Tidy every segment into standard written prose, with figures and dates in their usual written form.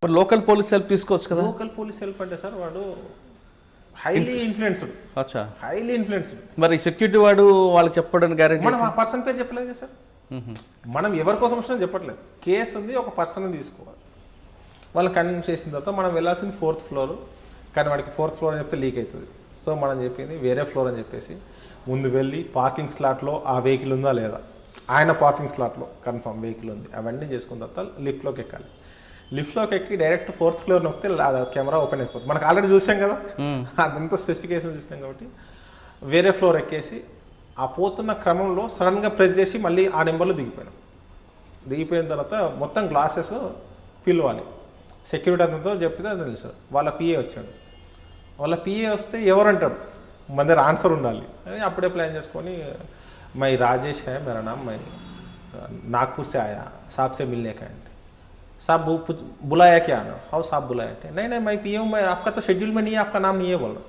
మరి local police help తీసుకోవచ్చు కదా. లోకల్ పోలీస్ హెల్ప్ అంటే సార్ వాడు హైలీ ఇన్ఫ్లుయెన్స్డ్. అచ్చా, హైలీ ఇన్ఫ్లుయెన్స్డ్. మరి సెక్యూరిటీ వాడు వాళ్ళకి చెప్పడానికి గ్యారెంటీ? మనం ఆ పర్సన్ పేరు చెప్పలేదు కదా సార్. మనం ఎవరి కోసం వచ్చినా చెప్పట్లేదు. కేసు ఉంది, ఒక పర్సన్ తీసుకోవాలి. వాళ్ళని కన్విన్స్ చేసిన తర్వాత మనం వెళ్ళాల్సింది 4th ఫ్లోర్. కానీ వాడికి 4th ఫ్లోర్ అని చెప్తే లీక్ అవుతుంది. సో మనం చెప్పింది వేరే ఫ్లోర్ అని చెప్పేసి ముందు వెళ్ళి పార్కింగ్ స్లాట్లో ఆ వెహికల్ ఉందా లేదా, ఆయన పార్కింగ్ స్లాట్లో కన్ఫర్మ్ వెహికల్ ఉంది, అవన్నీ చేసుకున్న తర్వాత లిఫ్ట్లోకి ఎక్కాలి. లిఫ్ట్లోకి ఎక్కి డైరెక్ట్ 4th ఫ్లోర్ నొక్కితే కెమెరా ఓపెన్ అయిపోతుంది. మనకు ఆల్రెడీ చూసాం కదా, అదంతా స్పెసిఫికేషన్ చూసినాం కాబట్టి వేరే ఫ్లోర్ ఎక్కేసి ఆ పోతున్న క్రమంలో సడన్గా ప్రెస్ చేసి మళ్ళీ ఆ నెంబర్లో దిగిపోయినాం. దిగిపోయిన తర్వాత మొత్తం గ్లాసెస్ పిలవాలి. సెక్యూరిటీ అతనితో చెప్తే అది తెలుసు. వాళ్ళ పిఏ వచ్చాడు. వాళ్ళ పిఏ వస్తే ఎవరంటాడు, మన దగ్గర ఆన్సర్ ఉండాలి అని అప్పుడే ప్లాన్ చేసుకొని మై రాజేష్ है मेरा नाम, मैं नागपुर से आया, साहब से मिलने का है. साहब बुलाया क्या ना? हाउ साहब बुलाया थे? नहीं नहीं मैं पी हूँ, मैं आपका तो शेड्यूल में नहीं है, आपका नाम नहीं है बोल रहा.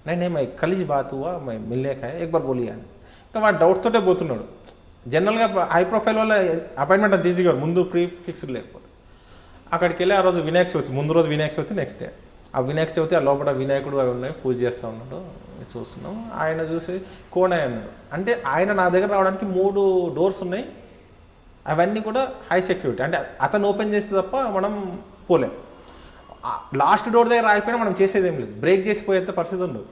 नहीं नहीं मैं कल ही बात हुआ, मैं मिलने का है, एक बार बोलिए అని. ఇంకా వాడు డౌట్ తోటే పోతున్నాడు. జనరల్గా హై ప్రొఫైల్ వల్ల అపాయింట్మెంట్ అంత ఈజీగా ముందు ప్రీ ఫిక్స్డ్ లేకపోతే అక్కడికి వెళ్ళి ఆ రోజు వినాయక చవితి, ముందు రోజు వినాయక చవితి, నెక్స్ట్ డే ఆ వినాయక చవితి. ఆ లోపల వినాయకుడు అవి ఉన్నాయి, పూజ చేస్తూ ఉన్నాడు. చూస్తున్నాం. ఆయన చూసి కోనే అన్నాడు. అంటే ఆయన నా దగ్గర రావడానికి 3 డోర్స్ ఉన్నాయి, అవన్నీ కూడా హై సెక్యూరిటీ. అంటే అతను ఓపెన్ చేస్తే తప్ప మనం పోలేం. లాస్ట్ డోర్ దగ్గర ఆగిపోయినా మనం చేసేది ఏం లేదు, బ్రేక్ చేసిపోయేంత పరిస్థితి ఉండదు,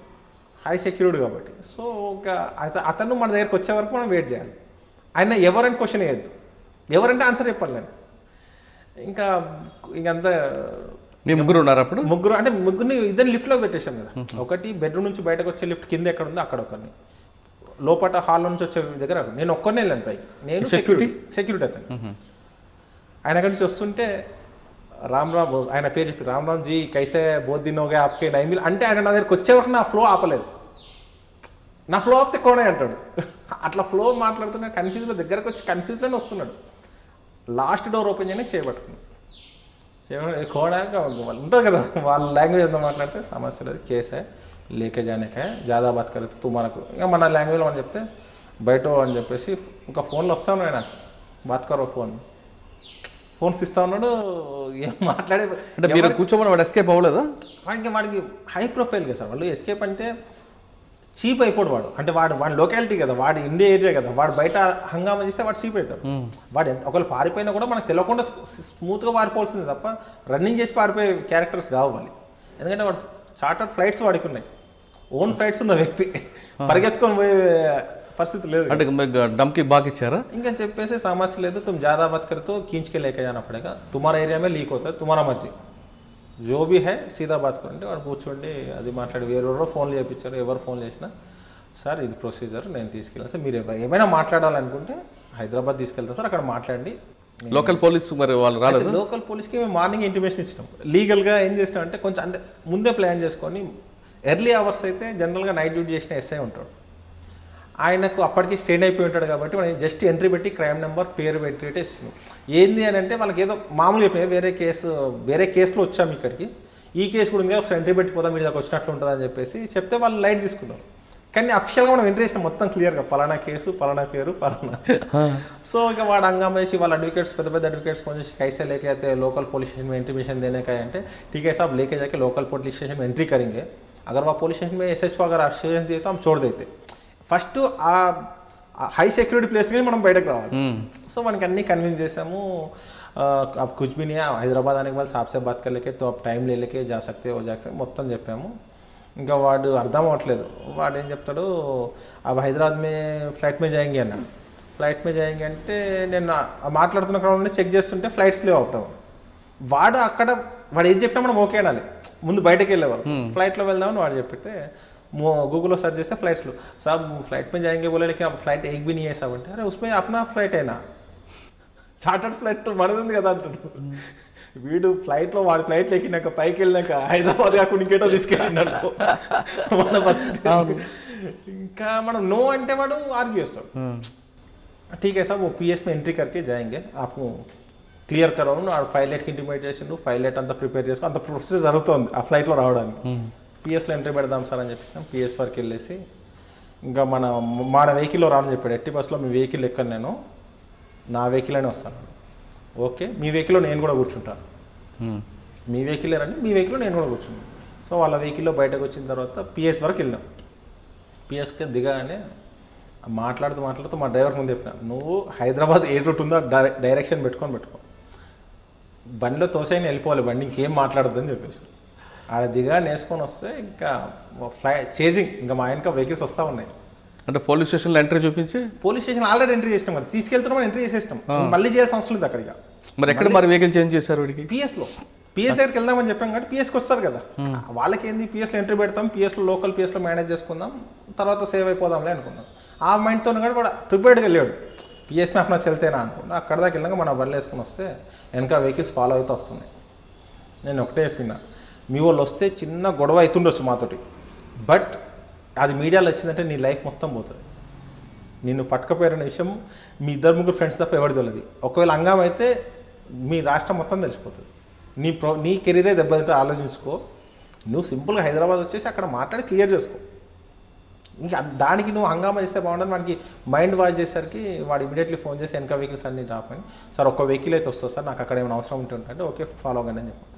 హై సెక్యూరిటీ కాబట్టి. సో ఇంకా అతను మన దగ్గరకు వచ్చే వరకు మనం వెయిట్ చేయాలి. ఆయన ఎవరంటే క్వశ్చన్ వేయద్దు, ఎవరంటే ఆన్సర్ చెప్పాలి. ఇంకా ఇంకంతా మీ ముగ్గురు ఉన్నారు అప్పుడు? ముగ్గురు అంటే ముగ్గురిని ఇద్దరు లిఫ్ట్లో పెట్టేశాం కదా. ఒకటి బెడ్రూమ్ నుంచి బయటకు వచ్చే లిఫ్ట్ కింద ఎక్కడ ఉందో అక్కడ ఒకరిని, లోపల హాల్ నుంచి వచ్చే దగ్గర నేను ఒక్కరినే వెళ్ళాను పైకి. నేను సెక్యూరిటీ అతను. ఆయన అక్కడి నుంచి వస్తుంటే రామ్ ఆయన పేరు చెప్పి రామ్ జీ కైసే బోత్ దిన్ హోగా ఆప్కే నైమిల్ అంటే ఆయన నా దగ్గరికి వచ్చే వరకు నా ఫ్లో ఆపలేదు. నా ఫ్లో ఆపితే కోనే అంటాడు. అట్లా ఫ్లో మాట్లాడుతున్నాడు. కన్ఫ్యూజ్లో దగ్గరకు వచ్చి కన్ఫ్యూజ్లోనే వస్తున్నాడు. లాస్ట్ డోర్ ఓపెన్ చేయని చేయబట్టుకున్నాడు. కోడాక వాళ్ళు ఉంటారు కదా, వాళ్ళ లాంగ్వేజ్ ఎంత మాట్లాడితే సమస్య లేదు, కేసే లేకే జానేకే జాదా బాత్ కరెక్ట్ తుమారకు. ఇక మన లాంగ్వేజ్లో మనం చెప్తే బయట అని చెప్పేసి ఇంకా ఫోన్లో వస్తా ఉన్నాడు. నాకు బాత్ కరో ఫోన్స్ ఇస్తా ఉన్నాడు. ఏం మాట్లాడే అంటే మీరు కూర్చోమని వాడు ఎస్కేప్ అవ్వలేదా? వాడికి హై ప్రొఫైల్ కదా సార్. వాళ్ళు ఎస్కేప్ అంటే చీప్ అయిపోడు వాడు. అంటే వాడి లొకాలిటీ కదా, వాడి ఇండియా ఏరియా కదా, వాడు బయట హంగామా చేస్తే వాడు చీప్ అవుతాడు. వాడు ఒకవేళ పారిపోయినా కూడా మనకు తెలియకుండా స్మూత్గా పారిపోవాల్సింది తప్ప రన్నింగ్ చేసి పారిపోయే క్యారెక్టర్స్ కావాలి. ఎందుకంటే వాడు చార్టర్డ్ ఫ్లైట్స్ వాడికి ఉన్నాయి, ఓన్ ఫ్లైట్స్ ఉన్న వ్యక్తి, పరిగెత్తుకొని పోయే పరిస్థితి లేదు. అంటే డమ్కి బాగా ఇచ్చారా? ఇంకా చెప్పేసి సమస్య లేదు, तुम ज़्यादा बात करे तो खींच के लेके जाना पड़ेगा, तुम्हारा एरिया में लीक होता है, तुम्हारा मर्जी, जो भी है సీదా బాత్ కరండి. వాడు కూర్చోండి అది మాట్లాడి వేరెవరో ఫోన్లు చేయించారు. ఎవరు ఫోన్ చేసినా సార్ ఇది ప్రొసీజర్, నేను తీసుకెళ్ళాను సార్, మీరు ఏమైనా మాట్లాడాలనుకుంటే హైదరాబాద్ తీసుకెళ్తాం సార్, అక్కడ మాట్లాడండి. లోకల్ పోలీస్ మరి వాళ్ళు రాలేదు? లోకల్ పోలీస్కి మేము మార్నింగ్ ఇంటిమేషన్ ఇచ్చినాం. లీగల్గా ఏం చేసినాం అంటే కొంచెం అంటే ముందే ప్లాన్ చేసుకొని ఎర్లీ అవర్స్ అయితే జనరల్గా నైట్ డ్యూటీ చేసిన ఎస్ఐ ఉంటాడు. ఆయనకు అప్పటికి స్టేన్ అయిపోయి ఉంటాడు కాబట్టి మనం జస్ట్ ఎంట్రీ పెట్టి క్రైమ్ నెంబర్ పేరు పెట్టి ఇస్తున్నాం. ఏంది అని అంటే వాళ్ళకి ఏదో మామూలు చెప్పిన వేరే కేసులో వచ్చాము ఇక్కడికి, ఈ కేసు కూడా ఉంది, ఒకసారి ఎంట్రీ పెట్టిపోదాం, మీరు దాకా వచ్చినట్లు ఉంటుంది అని చెప్పేసి చెప్తే వాళ్ళు లైట్ తీసుకుందాం. కానీ అఫిషియల్గా మనం ఎంట్రీ చేసినాం మొత్తం క్లియర్గా, పలానా కేసు, పలానా పేరు, పలానా. సో ఇక వాడు హంగామా వేసి వాళ్ళ అడ్వకేట్స్ పెద్ద అడ్వకేట్స్ ఫోన్ చేసి कैसे लेके आते हैं लोकल पुलिस स्टेशन में इंटीमेशन देने का है, ठीक है साहब लेके जाके लोकल पुलिस स्टेशन में एंट्री करेंगे, अगर वह पुलिस स्टेशन में SHO अगर आश्चर्य दिए तो हम छोड़ देते. ఫస్ట్ ఆ హై సెక్యూరిటీ ప్లేస్ నుంచి మనం బయటకు రావాలి. సో మనకి అన్నీ కన్విన్స్ చేసాము. अब कुछ भी नहीं है, హైదరాబాద్ आने के बाद साहब से बात कर लेके तो आप टाइम ले लेके जा सकते हो మొత్తం చెప్పాము. ఇంకా వాడు అర్థం అవ్వట్లేదు. వాడు ఏం చెప్తాడు, अब హైదరాబాద్ మే ఫ్లైట్ మే జాయింగే అన్న. ఫ్లైట్ మే జాయింగే అంటే నేను మాట్లాడుతున్న క్రమంలో చెక్ చేస్తుంటే ఫ్లైట్స్ లేవు అవటం. వాడు ఏం చెప్పినా మనం ఓకే అనాలి. ముందు బయటకు వెళ్ళేవారు, ఫ్లైట్లో వెళ్దామని వాడు చెప్పితే गूगल सर्च చేస్తే ఫ్లైట్స్లో సాబ్ ఫ్లైట్ में जाएंगे बोले लेकिन अब फ्लाइट एक भी नहीं है साहब అంటే అరే उसमें अपना फ्लाइट है ना, చార్టర్డ్ ఫ్లైట్ మనది కదా అంటాడు. వీడు ఫ్లైట్లో వాడి ఫ్లైట్లో ఎక్కినాక పైకి వెళ్ళినాక హైదరాబాద్ కాకుండా ఇంకేటో తీసుకెళ్ళినాడు మన పరిస్థితి. ఇంకా మనం నో అంటే వాడు ఆర్గ్యూ చేస్తాడు. ठीक है साहब वो PS में एंट्री करके जाएंगे, आपको క్లియర్ కరవు, ఆ పైలట్కి ఇంటిమేట్ చేసిండు, పైలట్ అంతా ప్రిపేర్ చేసుకో, అంత ప్రొసెస్ జరుగుతుంది ఆ ఫ్లైట్లో రావడానికి. పిఎస్లో ఎంట్రీ పెడదాం సార్ అని చెప్పేసినాం. పిఎస్ వరకు వెళ్ళేసి ఇంకా మన వెహికల్లో రాని చెప్పాడు. ఎట్టి బస్సులో మీ వెహికల్ ఎక్కను, నేను నా వెహికల్ అని వస్తాను. ఓకే మీ వెహికల్లో నేను కూడా కూర్చుంటాను, మీ వెహికల్ రండి, మీ వెహికల్లో నేను కూడా కూర్చున్నాను. సో వాళ్ళ వెహికల్లో బయటకు వచ్చిన తర్వాత పిఎస్ వరకు వెళ్ళాం. పిఎస్కి దిగానే మాట్లాడుతూ మా డ్రైవర్ ముందు చెప్పిన, నువ్వు హైదరాబాద్ ఏ రూట్ ఉందో డైరెక్షన్ పెట్టుకో, బండిలో తోసైనా వెళ్ళిపోవాలి, బండి ఇంకేం మాట్లాడద్దు అని చెప్పేసి ఆడ దిగా నేసుకొని వస్తే ఇంకా చేజింగ్, ఇంకా మా ఆయనక వెహికల్స్ వస్తూ ఉన్నాయి. అంటే పోలీస్ స్టేషన్లో ఎంట్రీ చూపించి, పోలీస్ స్టేషన్ ఆల్రెడీ ఎంట్రీ చేసినాం కదా, తీసుకెళ్తున్నాం ఎంట్రీ చేసేసినాం, మళ్ళీ చేయాల్సిన అవసరం లేదు అక్కడికి. మరి ఎక్కడ మరి వెహికల్ చేంజ్ చేశారు వీడికి? పిఎస్లో, పిఎస్ దగ్గరికి వెళ్దామని చెప్పాం కాబట్టి పిఎస్కి వస్తారు కదా, వాళ్ళకి ఏంది పిఎస్లో ఎంట్రీ పెడతాం, పిఎస్లో లోకల్ పిఎస్లో మేనేజ్ చేసుకుందాం, తర్వాత సేవ్ అయిపోదాంలే అనుకున్నాం. ఆ మైండ్తో కూడా వాడు ప్రిపేర్డ్గా వెళ్ళాడు, పిఎస్ మ్యాప్ నాకు వెళ్తేనా అనుకున్నా. అక్కడ దాకా వెళ్ళాక మన బండ్లు వేసుకుని వస్తే వెనక వెహికల్స్ ఫాలో అవుతూ వస్తున్నాయి. నేను ఒకటే చెప్పిన, మీ వాళ్ళు వస్తే చిన్న గొడవ అవుతుండొచ్చు మాతోటి, బట్ అది మీడియాలో వచ్చిందంటే నీ లైఫ్ మొత్తం పోతుంది. నిన్ను పట్టుకపోయిన విషయం మీ 2-3 ఫ్రెండ్స్ తప్ప ఎవరికి తెలియదు. ఒకవేళ హంగామ అయితే మీ రాష్ట్రం మొత్తం తెలిసిపోతుంది. నీ కెరీరే దెబ్బతింటే ఆలోచించుకో. నువ్వు సింపుల్గా హైదరాబాద్ వచ్చేసి అక్కడ మాట్లాడి క్లియర్ చేసుకో. ఇంకా దానికి నువ్వు హంగామా చేస్తే బాగుంటుంది. మనకి మైండ్ వాష్ చేసరికి వాడు ఇమీడియట్లీ ఫోన్ చేసి వెనక వెహికల్స్ అన్ని డ్రాప్ అని, సార్ ఒక్క వెహికల్ అయితే వస్తుంది సార్, నాకు అక్కడ ఏమైనా అవసరం ఉంటుంటే ఓకే ఫాలో అవ్వండి అని చెప్పి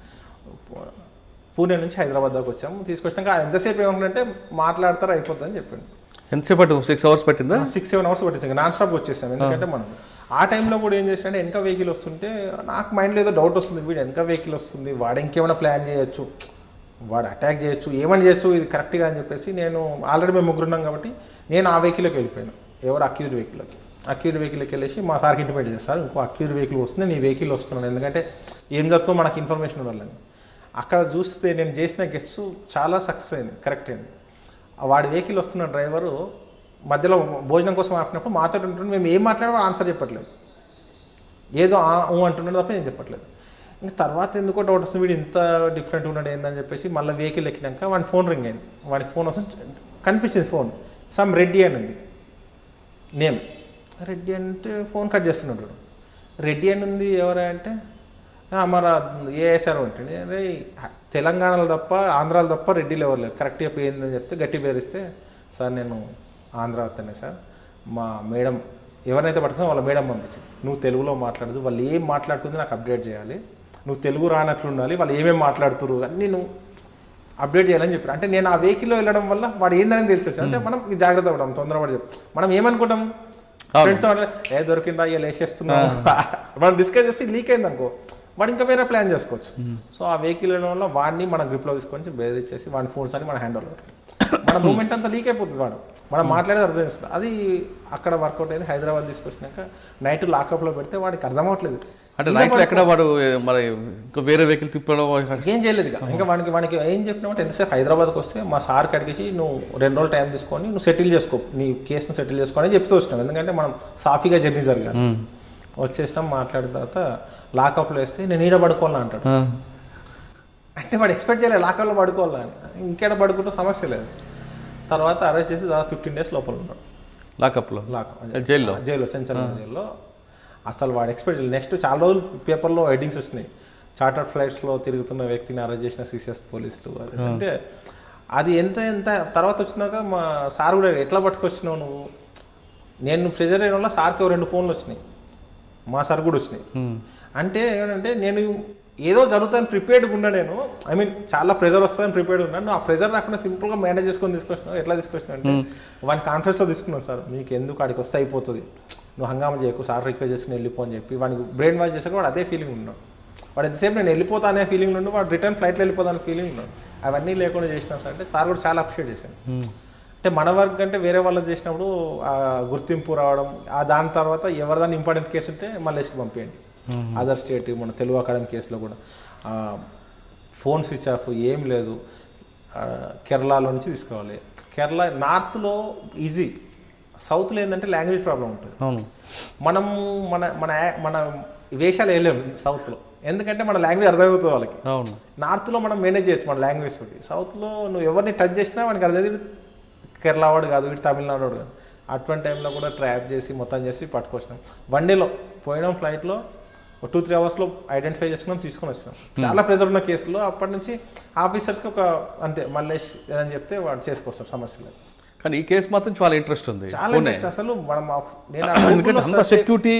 పూణే నుంచి హైదరాబాద్ దాకా వచ్చాము. తీసుకొచ్చినాక ఎంతసేపు ఏమంటే మాట్లాడతారో అయిపోతుందని చెప్పండి. ఎంతసేపు పట్టు? 6 hours పట్టిందా? 6-7 hours పట్టేసాం, నాన్ స్టాప్ వచ్చేసాం. ఎందుకంటే మనం ఆ టైంలో కూడా ఏం చేసినా వెనక వెహికల్ వస్తుంటే నాకు మైండ్లో ఏదో డౌట్ వస్తుంది, వీడు వెనక వెహికల్ వస్తుంది, వాడు ఇంకేమైనా ప్లాన్ చేయొచ్చు, వాడు అటాక్ చేయొచ్చు, ఏమని చేయొచ్చు, ఇది కరెక్ట్గా అని చెప్పేసి నేను ఆల్రెడీ మేము 3 ఉన్నాం కాబట్టి నేను ఆ వెహికల్లోకి వెళ్ళిపోయాను. ఎవరు అక్యూజ్డ్ వెహికల్లోకి వెళ్ళేసి మా సార్కి ఇంటిమేట్ చేస్తారు, ఇంకో అక్యూజ్డ్ వెహికల్ వస్తుంది, నీ వెహికల్ వస్తున్నాను, ఎందుకంటే ఏం జరుగుతుందో మనకి ఇన్ఫర్మేషన్ ఉండాలని. అక్కడ చూస్తే నేను చేసిన గెస్ట్ చాలా సక్సెస్ అయింది, కరెక్ట్ అయింది. వాడి వెహికల్ వస్తున్న డ్రైవరు మధ్యలో భోజనం కోసం ఆపినప్పుడు మాతో ఉంటుంటే మేము ఏం మాట్లాడమో ఆన్సర్ చెప్పట్లేదు, ఏదో అంటున్నాడు తప్ప ఏం చెప్పట్లేదు. ఇంకా తర్వాత ఎందుకో డౌట్ వస్తుంది, వీడు ఇంత డిఫరెంట్ ఉన్నాడు ఏందని చెప్పేసి మళ్ళీ వెహికల్ ఎక్కినాక వాడి ఫోన్ రింగ్ అయింది. వాడికి ఫోన్ వస్తుంది, కనిపించింది ఫోన్, సమ్ రెడ్డి అని ఉంది నేమ్. రెడ్డి అంటే ఫోన్ కట్ చేస్తున్నాడు. రెడ్డి అని ఉంది ఎవరా అంటే మరి ఏఎస్ఆర్ ఉంటుంది. అదే తెలంగాణలో తప్ప ఆంధ్రాలో తప్ప రెడ్డిలో ఎవరు లేదు, కరెక్ట్గా పోయిందని చెప్తే గట్టి పేరిస్తే, సార్ నేను ఆంధ్ర వస్తానే సార్, మా మేడం ఎవరైతే పట్టుకున్నా వాళ్ళ మేడం పంపించింది, నువ్వు తెలుగులో మాట్లాడదు, వాళ్ళు ఏం మాట్లాడుతుంది నాకు అప్డేట్ చేయాలి, నువ్వు తెలుగు రానట్లు ఉండాలి, వాళ్ళు ఏమేమి మాట్లాడుతున్నారు అన్నీ నువ్వు అప్డేట్ చేయాలని చెప్పారు. అంటే నేను ఆ వెహికల్లో వెళ్ళడం వల్ల వాడు ఏందని తెలిసి అంటే మనం జాగ్రత్త పడడం, తొందరపడి చెప్తాం. మనం ఏమనుకుంటాం ఫ్రెండ్స్తో ఏ దొరికిందా ఇలా వేసేస్తున్నాం, మనం డిస్కస్ చేస్తే లీక్ అయింది అనుకో, వాడు ఇంకా వేరే ప్లాన్ చేసుకోవచ్చు. సో ఆ వెహికల్ వెళ్ళడం వల్ల వాడిని మన గ్రిప్లో తీసుకొని బెదిరించేసి వాడి ఫోన్స్ అని మన హ్యాండ్ ఓవర్, మన మూమెంట్ అంతా లీక్ అయిపోతుంది. వాడు మనం మాట్లాడేది అర్థం చేసుకుంటాం. అది అక్కడ వర్కౌట్ అయింది. హైదరాబాద్ తీసుకొచ్చినాక నైట్ లాకప్లో పెడితే వాడికి అర్థం అవ్వట్లేదు. అంటే నైట్లో ఎక్కడ వాడు మరి ఇంకా వేరే వెహికల్ తిప్పడం ఏం చేయలేదు. ఇంకా వానికి ఏం చెప్పినామంటే ఎంతసేపు హైదరాబాద్కి వస్తే మా సార్కి అడిగేసి నువ్వు 2 రోజులు టైం తీసుకొని నువ్వు సెటిల్ చేసుకో, నీ కేసును సెటిల్ చేసుకోని చెప్తూ వచ్చినాం. ఎందుకంటే మనం సాఫీగా జర్నీ జరగాలి. వచ్చేసినాం, మాట్లాడిన తర్వాత లాకప్లో వేస్తే నేను ఈడ పడుకోవాలని అంటాడు. అంటే వాడు ఎక్స్పెక్ట్ చేయలేదు లాకప్లో పడుకోవాలని, ఇంకేడ పడుకుంటే సమస్య లేదు. తర్వాత అరెస్ట్ చేసి దాదాపు 15 days లోపల ఉన్నాడు లాకప్లో, జైల్లో సెంచరీ జైల్లో. అసలు వాడు ఎక్స్పెక్ట్ చేయలేదు. నెక్స్ట్ చాలా రోజులు పేపర్లో హెడ్డింగ్స్ వచ్చినాయి, చార్టర్డ్ ఫ్లైట్స్లో తిరుగుతున్న వ్యక్తిని అరెస్ట్ చేసిన సిసిఎస్ పోలీసులు. అంటే అది ఎంత తర్వాత వచ్చినాక మా సార్ కూడా ఎట్లా పట్టుకొచ్చినావు నువ్వు, నేను ప్రెజర్ అయిన వల్ల సార్కి 2 ఫోన్లు వచ్చినాయి, మా సార్ కూడా వచ్చినాయి. అంటే ఏంటంటే నేను ఏదో జరుగుతాను ప్రిపేర్డ్గా ఉన్నా, నేను చాలా ప్రెజర్ వస్తుందని ప్రిపేర్డ్ ఉన్నాను. ఆ ప్రెజర్ రాకుండా సింపుల్గా మేనేజ్ చేసుకొని తీసుకొచ్చినావు. ఎట్లా తీసుకొచ్చినా అంటే వాడిని కాన్ఫరెన్స్లో తీసుకున్నాను, సార్ మీకు ఎందుకు అక్కడికి వస్తే అయిపోతుంది, నువ్వు హంగామా చేయకు, సార్ రిక్వెస్ట్ చేసుకుని వెళ్ళిపో అని చెప్పి వాడికి బ్రెయిన్ వాష్ చేశాక వాడు అదే ఫీలింగ్ ఉన్నాడు. వాడు ఎంతసేపు నేను వెళ్ళిపోతా అనే ఫీలింగ్ నుండి వాడు రిటర్న్ ఫ్లైట్లో వెళ్ళిపోతానే ఫీలింగ్ ఉన్నాడు. అవన్నీ లేకుండా చేసినాం సార్ అంటే సార్ కూడా చాలా అప్రిషియేట్ చేశాను. అంటే మన వర్క్ అంటే వేరే వాళ్ళకి చేసినప్పుడు ఆ గుర్తింపు రావడం, ఆ దాని తర్వాత ఎవరిదాన్ని ఇంపార్టెంట్ కేసు ఉంటే మలేషియాకి పంపించండి. అదర్ స్టేట్ మన తెలుగు అకాడమీ కేసులో కూడా ఫోన్ స్విచ్ ఆఫ్ ఏం లేదు, కేరళలో నుంచి తీసుకోవాలి. కేరళ నార్త్లో ఈజీ, సౌత్లో ఏంటంటే లాంగ్వేజ్ ప్రాబ్లం ఉంటుంది. మనం మన మన మన వేషాలు వేయలేము సౌత్లో, ఎందుకంటే మన లాంగ్వేజ్ అర్థమవుతుంది వాళ్ళకి. నార్త్లో మనం మేనేజ్ చేయొచ్చు మన లాంగ్వేజ్ తోటి. సౌత్లో నువ్వు ఎవరిని టచ్ చేసినా వాడికి అర్థం కేరళ వాడు కాదు, వీడు తమిళనాడు వాడు కాదు. అటువంటి టైంలో కూడా ట్రాప్ చేసి మొత్తం చేసి పట్టుకొచ్చినాం. 1 day పోయినాం ఫ్లైట్లో, 2-3 hours ఐడెంటిఫై చేసుకున్నాం, తీసుకొని వచ్చినాం. చాలా ప్రెజర్ ఉన్న కేసులో అప్పటి నుంచి ఆఫీసర్స్కి అంతే మల్లేష్ ఏదని చెప్తే వాడు చేసుకొస్తారు, సమస్య లేదు. కానీ ఈ కేసు మాత్రం చాలా ఇంట్రెస్ట్ ఉంది. చాలా ఇంట్రెస్ట్ అసలు మనం నేను ఎందుకంటే అంత సెక్యూరిటీ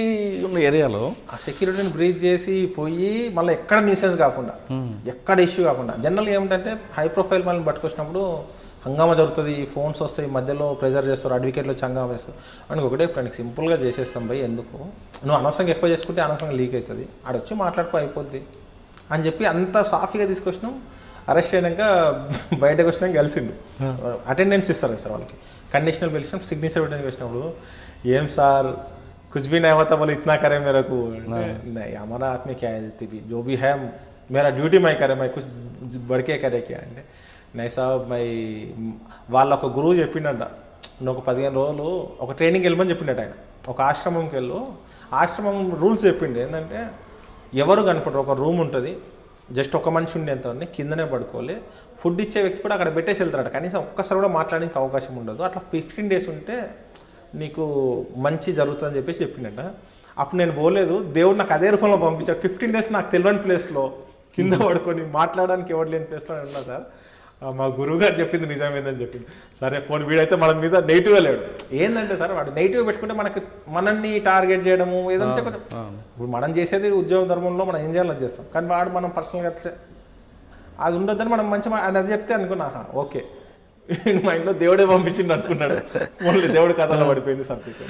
ఉన్న ఏరియాలో ఆ సెక్యూరిటీని బ్రీచ్ చేసి పోయి మళ్ళీ ఎక్కడ న్యూసెన్స్ కాకుండా ఎక్కడ ఇష్యూ కాకుండా జనరల్గా ఏమిటంటే హై ప్రొఫైల్ మనల్ని పట్టుకొచ్చినప్పుడు హంగామా జరుగుతుంది, ఫోన్స్ వస్తాయి, మధ్యలో ప్రెజర్ చేస్తారు, అడ్వకేట్లు వచ్చి హంగామా చేస్తారు. అని ఒకటే ఇప్పుడు సింపుల్గా చేసేస్తాం భయ్, ఎందుకు నువ్వు అనవసరంగా ఎక్కువ చేసుకుంటే అనవసరంగా లీక్ అవుతుంది, ఆడొచ్చి మాట్లాడుకో అయిపోద్ది అని చెప్పి అంత సాఫీగా తీసుకొచ్చినాం. అరెస్ట్ అయినాక బయటకు వచ్చినాక కలిసిండు, అటెండెన్స్ ఇస్తారు సార్ వాళ్ళకి, కండిషనల్ పిలిచినాం, సిగ్నేచర్ పెట్టడానికి వచ్చినప్పుడు ఏం సార్ कुछ भी नहीं होता बोले इतना करे मेरे को, नहीं हमारा हाथ में क्या है, जो भी है मेरा ड्यूटी मैं करे, मैं कुछ बढ़ के करे क्या అంటే नहीं साहब मैं వాళ్ళ ఒక గురువు చెప్పిండట, నువ్వు ఒక 15 రోజులు ఒక ట్రైనింగ్కి వెళ్ళమని చెప్పిండట ఆయన, ఒక ఆశ్రమంకి వెళ్ళు, ఆశ్రమం రూల్స్ చెప్పిండు ఏంటంటే ఎవరు కనపడరు, ఒక రూమ్ ఉంటుంది, జస్ట్ ఒక మనిషి ఉండేంత కిందనే పడుకోవాలి, ఫుడ్ ఇచ్చే వ్యక్తి కూడా అక్కడ పెట్టేసి వెళ్తారట, కనీసం ఒక్కసారి కూడా మాట్లాడడానికి అవకాశం ఉండదు, అట్లా 15 days ఉంటే నీకు మంచి జరుగుతుందని చెప్పేసి చెప్పిండట. అప్పుడు నేను పోలేదు, దేవుడు నాకు అదే రూపంలో పంపించాడు. 15 days నాకు తెలియని ప్లేస్లో కింద పడుకొని మాట్లాడడానికి ఎవరు లేని ప్లేస్లో ఉన్నా సార్, మా గురువు గారు చెప్పింది నిజమేందని చెప్పింది. సరే ఫోన్ వీడైతే మన మీద నెగిటివ్గా లేడు, ఏంటంటే సార్ వాడు నెగిటివ్ పెట్టుకుంటే మనల్ని టార్గెట్ చేయడము ఏదంటే కొంచెం, ఇప్పుడు మనం చేసేది ఉద్యోగ ధర్మంలో మనం ఏం చేయాలో చేస్తాం, కానీ వాడు మనం పర్సనల్గా అది ఉండొద్దని మనం మంచిగా అది చెప్తే అనుకున్నా ఓకే మా ఇంట్లో దేవుడే పంపించిండు అనుకున్నాడు, ఓన్లీ దేవుడి కథలో పడిపోయింది సబ్జెక్ట్.